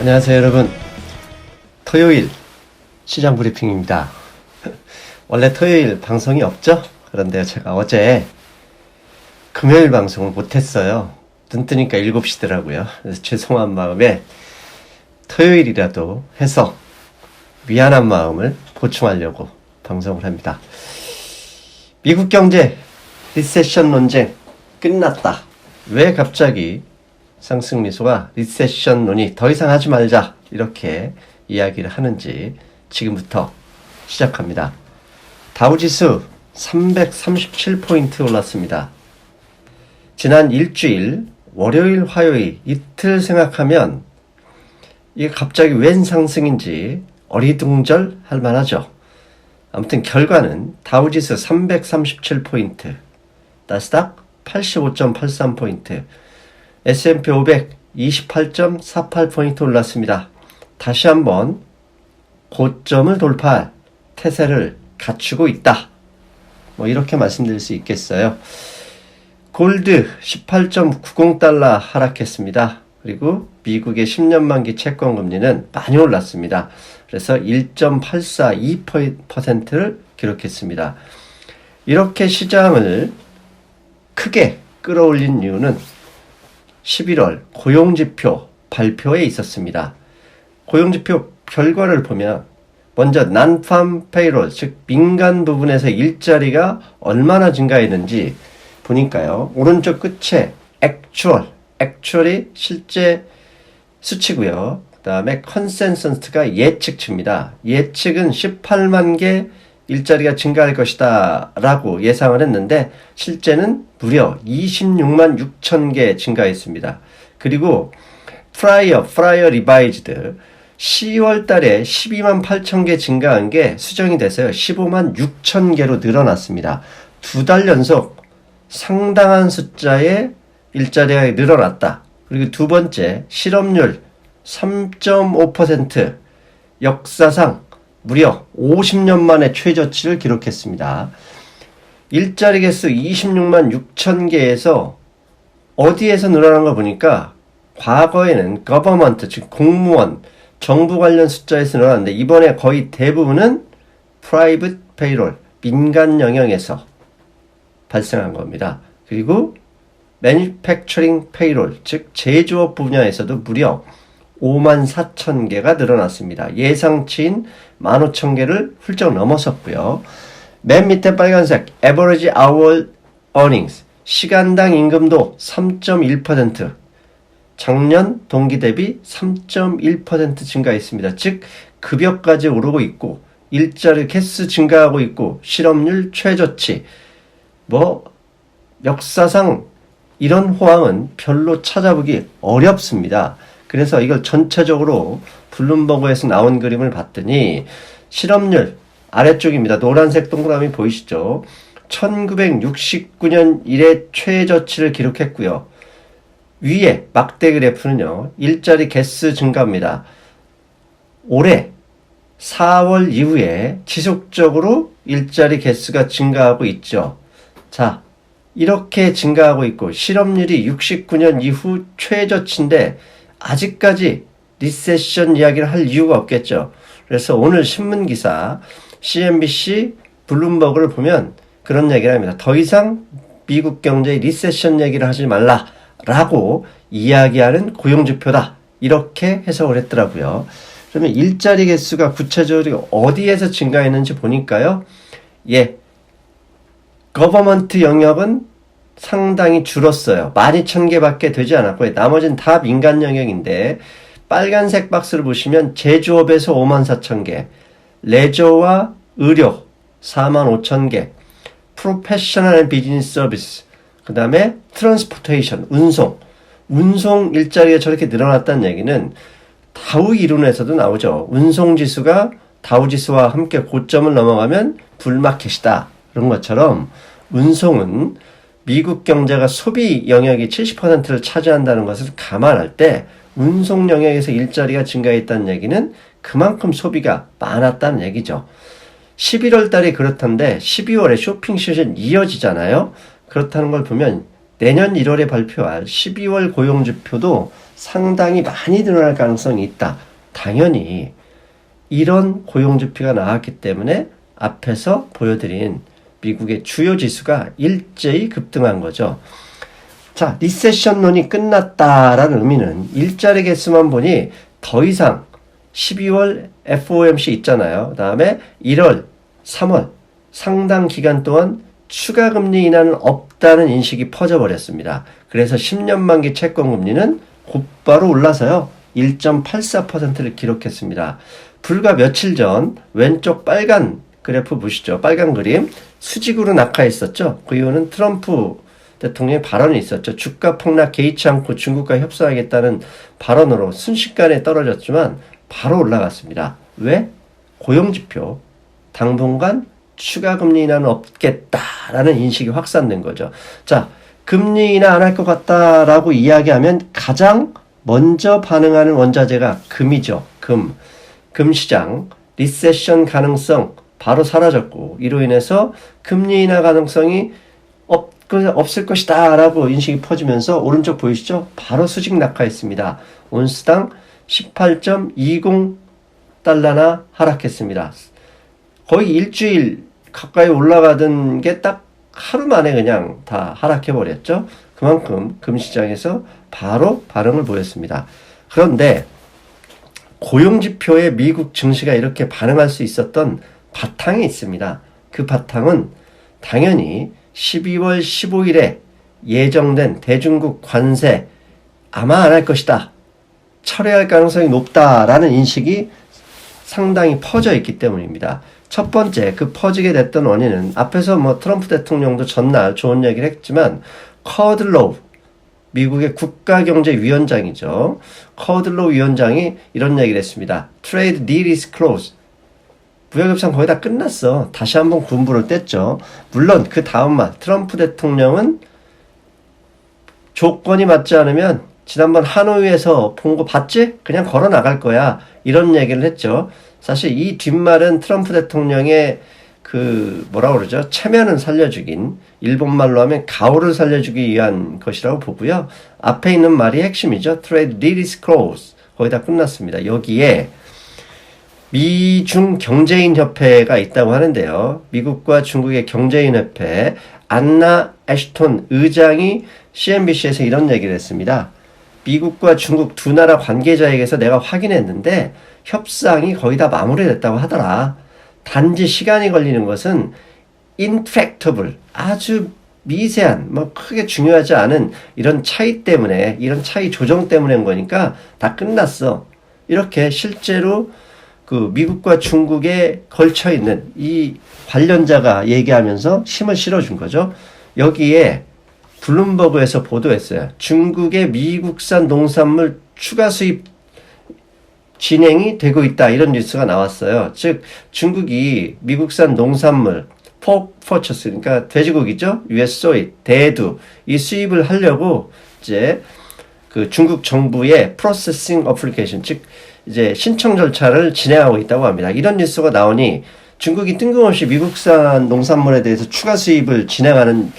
안녕하세요 여러분. 토요일 시장 브리핑입니다. 원래 토요일 방송이 없죠? 그런데 제가 어제 금요일 방송을 못했어요. 눈 뜨니까 7시더라고요. 그래서 죄송한 마음에 토요일이라도 해서 미안한 마음을 보충하려고 방송을 합니다. 미국 경제 리세션 논쟁 끝났다. 왜 갑자기 상승미소가 리세션론이 더 이상 하지 말자 이렇게 이야기를 하는지 지금부터 시작합니다. 다우지수 337포인트 올랐습니다. 지난 일주일 월요일 화요일 이틀 생각하면 이게 갑자기 웬 상승인지 어리둥절 할 만하죠. 아무튼 결과는 다우지수 337포인트, 나스닥 85.83포인트, S&P 500 28.48포인트 올랐습니다. 다시 한번 고점을 돌파할 태세를 갖추고 있다. 이렇게 말씀드릴 수 있겠어요. 골드 18.90달러 하락했습니다. 그리고 미국의 10년 만기 채권 금리는 많이 올랐습니다. 그래서 1.842%를 기록했습니다. 이렇게 시장을 크게 끌어올린 이유는 11월 고용지표 발표에 있었습니다. 고용지표 결과를 보면 먼저 non-farm payroll, 즉 민간 부분에서 일자리가 얼마나 증가했는지 보니까요. 오른쪽 끝에 actual이 실제 수치고요. 그 다음에 consensus가 예측치입니다. 예측은 18만 개 일자리가 증가할 것이다 라고 예상을 했는데 실제는 무려 26만 6천 개 증가했습니다. 그리고 prior revised 10월 달에 12만 8천 개 증가한 게 수정이 돼서요. 15만 6천 개로 늘어났습니다. 2달 연속 상당한 숫자의 일자리가 늘어났다. 그리고 두 번째 실업률 3.5% 역사상 무려 50년 만에 최저치를 기록했습니다. 일자리 개수 26만 6천 개에서 어디에서 늘어난 걸 보니까 과거에는 government, 즉 공무원, 정부 관련 숫자에서 늘어났는데 이번에 거의 대부분은 private payroll, 민간 영역에서 발생한 겁니다. 그리고 manufacturing payroll, 즉 제조업 분야에서도 무려 5만 4천 개가 늘어났습니다. 예상치인 15,000개를 훌쩍 넘어섰고요. 맨 밑에 빨간색 average hour earnings, 시간당 임금도 3.1%, 작년 동기 대비 3.1% 증가했습니다. 즉 급여까지 오르고 있고 일자리 개수 증가하고 있고 실업률 최저치, 역사상 이런 호황은 별로 찾아보기 어렵습니다. 그래서 이걸 전체적으로 블룸버그에서 나온 그림을 봤더니 실업률 아래쪽입니다. 노란색 동그라미 보이시죠? 1969년 이래 최저치를 기록했고요. 위에 막대 그래프는요. 일자리 개수 증가입니다. 올해 4월 이후에 지속적으로 일자리 개수가 증가하고 있죠. 자, 이렇게 증가하고 있고 실업률이 69년 이후 최저치인데 아직까지 리세션 이야기를 할 이유가 없겠죠. 그래서 오늘 신문기사 CNBC 블룸버그를 보면 그런 얘기를 합니다. 더 이상 미국 경제의 리세션 얘기를 하지 말라라고 이야기하는 고용지표다. 이렇게 해석을 했더라고요. 그러면 일자리 개수가 구체적으로 어디에서 증가했는지 보니까요. 거버먼트 영역은 상당히 줄었어요. 12,000개밖에 되지 않았고요. 나머지는 다 민간 영역인데 빨간색 박스를 보시면 제조업에서 54,000개, 레저와 의료 45,000개, 프로페셔널 앤 비즈니스 서비스, 그 다음에 트랜스포테이션, 운송 일자리가 저렇게 늘어났다는 얘기는 다우 이론에서도 나오죠. 운송지수가 다우지수와 함께 고점을 넘어가면 불마켓이다. 그런 것처럼 운송은 미국 경제가 소비 영역이 70%를 차지한다는 것을 감안할 때 운송 영역에서 일자리가 증가했다는 얘기는 그만큼 소비가 많았다는 얘기죠. 11월 달이 그렇던데 12월에 쇼핑 시즌 이어지잖아요. 그렇다는 걸 보면 내년 1월에 발표할 12월 고용지표도 상당히 많이 늘어날 가능성이 있다. 당연히 이런 고용지표가 나왔기 때문에 앞에서 보여드린 미국의 주요 지수가 일제히 급등한 거죠. 자, 리세션론이 끝났다라는 의미는 일자리 개수만 보니 더 이상 12월 FOMC 있잖아요. 그 다음에 1월, 3월 상당 기간 동안 추가 금리 인하는 없다는 인식이 퍼져버렸습니다. 그래서 10년 만기 채권 금리는 곧바로 올라서요. 1.84%를 기록했습니다. 불과 며칠 전 왼쪽 빨간 그래프 보시죠. 빨간 그림 수직으로 낙하했었죠. 그 이유는 트럼프 대통령의 발언이 있었죠. 주가 폭락 개의치 않고 중국과 협상하겠다는 발언으로 순식간에 떨어졌지만 바로 올라갔습니다. 왜? 고용지표 당분간 추가 금리 인하는 없겠다라는 인식이 확산된 거죠. 자, 금리 인하 안 할 것 같다라고 이야기하면 가장 먼저 반응하는 원자재가 금이죠. 금 시장 리세션 가능성 바로 사라졌고 이로 인해서 금리 인하 가능성이 없을 것이다 라고 인식이 퍼지면서 오른쪽 보이시죠? 바로 수직 낙하했습니다. 온스당 18.20달러나 하락했습니다. 거의 일주일 가까이 올라가던 게 딱 하루 만에 그냥 다 하락해버렸죠. 그만큼 금시장에서 바로 반응을 보였습니다. 그런데 고용지표에 미국 증시가 이렇게 반응할 수 있었던 바탕이 있습니다. 그 바탕은 당연히 12월 15일에 예정된 대중국 관세 아마 안 할 것이다. 철회할 가능성이 높다라는 인식이 상당히 퍼져 있기 때문입니다. 첫 번째, 그 퍼지게 됐던 원인은 앞에서 트럼프 대통령도 전날 좋은 얘기를 했지만 커들로우 미국의 국가경제위원장이죠. 커들로우 위원장이 이런 얘기를 했습니다. Trade deal is closed. 무역협상 거의 다 끝났어. 다시 한번 군부를 뗐죠. 물론 그 다음만 트럼프 대통령은 조건이 맞지 않으면 지난번 하노이에서 본 거 봤지? 그냥 걸어 나갈 거야. 이런 얘기를 했죠. 사실 이 뒷말은 트럼프 대통령의 뭐라 그러죠? 체면은 살려주긴 일본말로 하면 가오를 살려주기 위한 것이라고 보고요. 앞에 있는 말이 핵심이죠. Trade deal is closed. 거의 다 끝났습니다. 여기에 미중 경제인 협회가 있다고 하는데요. 미국과 중국의 경제인 협회 안나 애슈톤 의장이 CNBC에서 이런 얘기를 했습니다. 미국과 중국 두 나라 관계자에게서 내가 확인했는데 협상이 거의 다 마무리됐다고 하더라. 단지 시간이 걸리는 것은 intractable, 아주 미세한, 크게 중요하지 않은 이런 차이 때문에, 이런 차이 조정 때문인 거니까 다 끝났어. 이렇게 실제로 미국과 중국에 걸쳐 있는 이 관련자가 얘기하면서 힘을 실어준 거죠. 여기에 블룸버그에서 보도했어요. 중국의 미국산 농산물 추가 수입 진행이 되고 있다. 이런 뉴스가 나왔어요. 즉 중국이 미국산 농산물 pork purchase, 그러니까 돼지고기죠. US soy, 대두 이 수입을 하려고 이제 중국 정부의 processing application, 즉 이제 신청 절차를 진행하고 있다고 합니다. 이런 뉴스가 나오니 중국이 뜬금없이 미국산 농산물에 대해서 추가 수입을 진행하는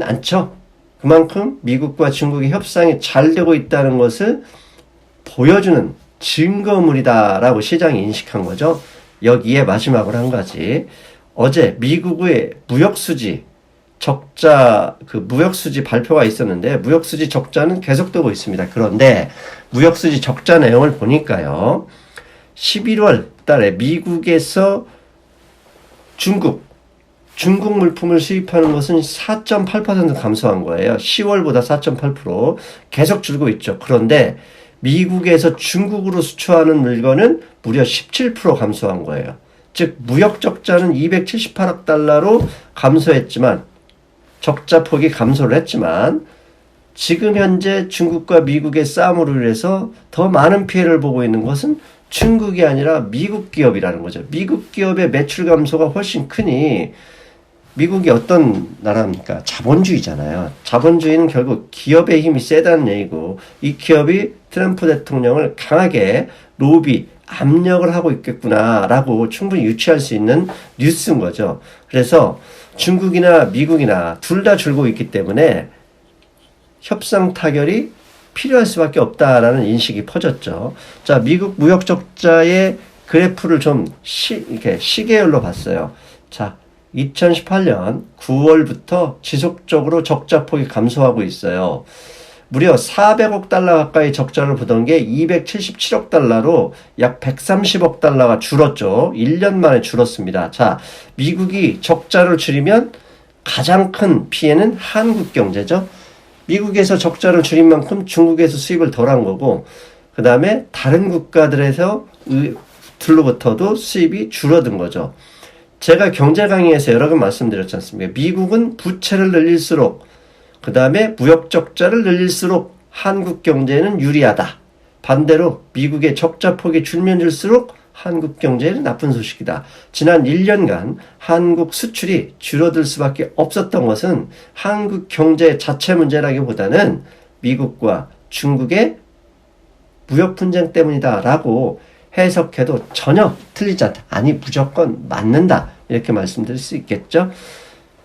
않죠. 그만큼 미국과 중국의 협상이 잘 되고 있다는 것을 보여주는 증거물이다라고 시장이 인식한 거죠. 여기에 마지막으로 한 가지, 어제 미국의 무역수지 적자, 무역수지 발표가 있었는데 무역수지 적자는 계속되고 있습니다. 그런데 무역수지 적자 내용을 보니까요, 11월 달에 미국에서 중국 물품을 수입하는 것은 4.8% 감소한 거예요. 10월보다 4.8% 계속 줄고 있죠. 그런데 미국에서 중국으로 수출하는 물건은 무려 17% 감소한 거예요. 즉 무역 적자는 278억 달러로 감소했지만, 적자 폭이 감소를 했지만 지금 현재 중국과 미국의 싸움으로 인해서 더 많은 피해를 보고 있는 것은 중국이 아니라 미국 기업이라는 거죠. 미국 기업의 매출 감소가 훨씬 크니, 미국이 어떤 나라입니까? 자본주의잖아요. 자본주의는 결국 기업의 힘이 세다는 얘기고, 이 기업이 트럼프 대통령을 강하게 로비, 압력을 하고 있겠구나라고 충분히 유추할 수 있는 뉴스인 거죠. 그래서 중국이나 미국이나 둘 다 줄고 있기 때문에 협상 타결이 필요할 수밖에 없다라는 인식이 퍼졌죠. 자, 미국 무역 적자의 그래프를 좀 이렇게 시계열로 봤어요. 자, 2018년 9월부터 지속적으로 적자 폭이 감소하고 있어요. 무려 400억 달러 가까이 적자를 보던 게 277억 달러로 약 130억 달러가 줄었죠. 1년 만에 줄었습니다. 자, 미국이 적자를 줄이면 가장 큰 피해는 한국 경제죠. 미국에서 적자를 줄인 만큼 중국에서 수입을 덜한 거고, 그 다음에 다른 국가들에서 들로부터도 수입이 줄어든 거죠. 제가 경제 강의에서 여러 번 말씀드렸지 않습니까? 미국은 부채를 늘릴수록, 그 다음에 무역 적자를 늘릴수록 한국 경제는 유리하다. 반대로 미국의 적자 폭이 줄면 줄수록 한국 경제는 나쁜 소식이다. 지난 1년간 한국 수출이 줄어들 수밖에 없었던 것은 한국 경제 자체 문제라기보다는 미국과 중국의 무역 분쟁 때문이다 라고 해석해도 전혀 틀리지 않다. 아니, 무조건 맞는다. 이렇게 말씀드릴 수 있겠죠.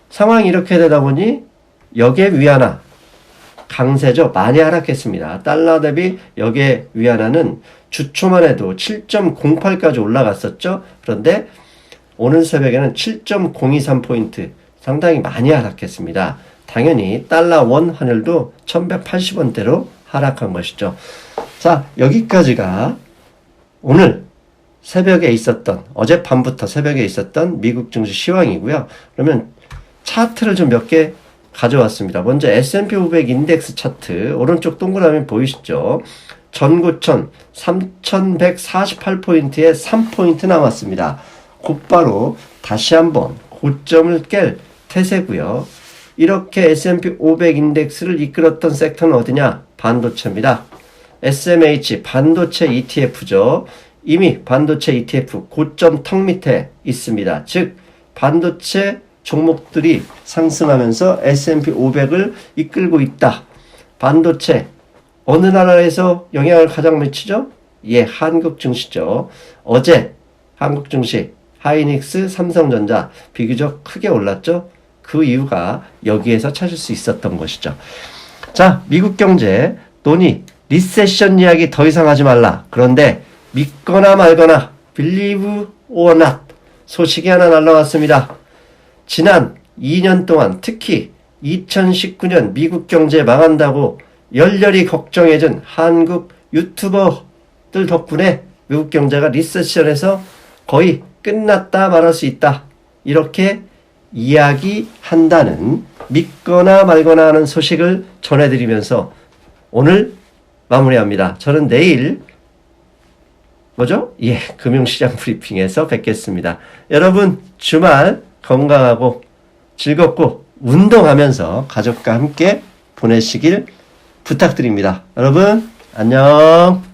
상황이 이렇게 되다 보니 역의 위안화 강세죠. 많이 하락했습니다. 달러 대비 역의 위안화는 주초만 해도 7.08까지 올라갔었죠. 그런데 오늘 새벽에는 7.023포인트 상당히 많이 하락했습니다. 당연히 달러 원 환율도 1180원대로 하락한 것이죠. 자, 여기까지가 오늘 새벽에 있었던, 어젯밤부터 새벽에 있었던 미국 증시 시황이고요. 그러면 차트를 좀 몇 개 가져왔습니다. 먼저 S&P 500 인덱스 차트, 오른쪽 동그라미 보이시죠? 전고점 3148포인트에 3포인트 남았습니다. 곧바로 다시 한번 고점을 깰 태세고요. 이렇게 S&P 500 인덱스를 이끌었던 섹터는 어디냐? 반도체입니다. SMH 반도체 ETF죠. 이미 반도체 ETF 고점 턱 밑에 있습니다. 즉 반도체 종목들이 상승하면서 S&P 500을 이끌고 있다. 반도체 어느 나라에서 영향을 가장 미치죠? 예, 한국 증시죠. 어제 한국 증시 하이닉스, 삼성전자 비교적 크게 올랐죠. 그 이유가 여기에서 찾을 수 있었던 것이죠. 자, 미국 경제 논의 리세션 이야기 더 이상 하지 말라. 그런데 믿거나 말거나 believe or not 소식이 하나 날라왔습니다. 지난 2년 동안 특히 2019년 미국 경제 망한다고 열렬히 걱정해준 한국 유튜버들 덕분에 미국 경제가 리세션에서 거의 끝났다 말할 수 있다. 이렇게 이야기한다는 믿거나 말거나 하는 소식을 전해드리면서 오늘 마무리합니다. 저는 내일 뭐죠? 예, 금융시장 브리핑에서 뵙겠습니다. 여러분 주말 건강하고 즐겁고 운동하면서 가족과 함께 보내시길 부탁드립니다. 여러분 안녕.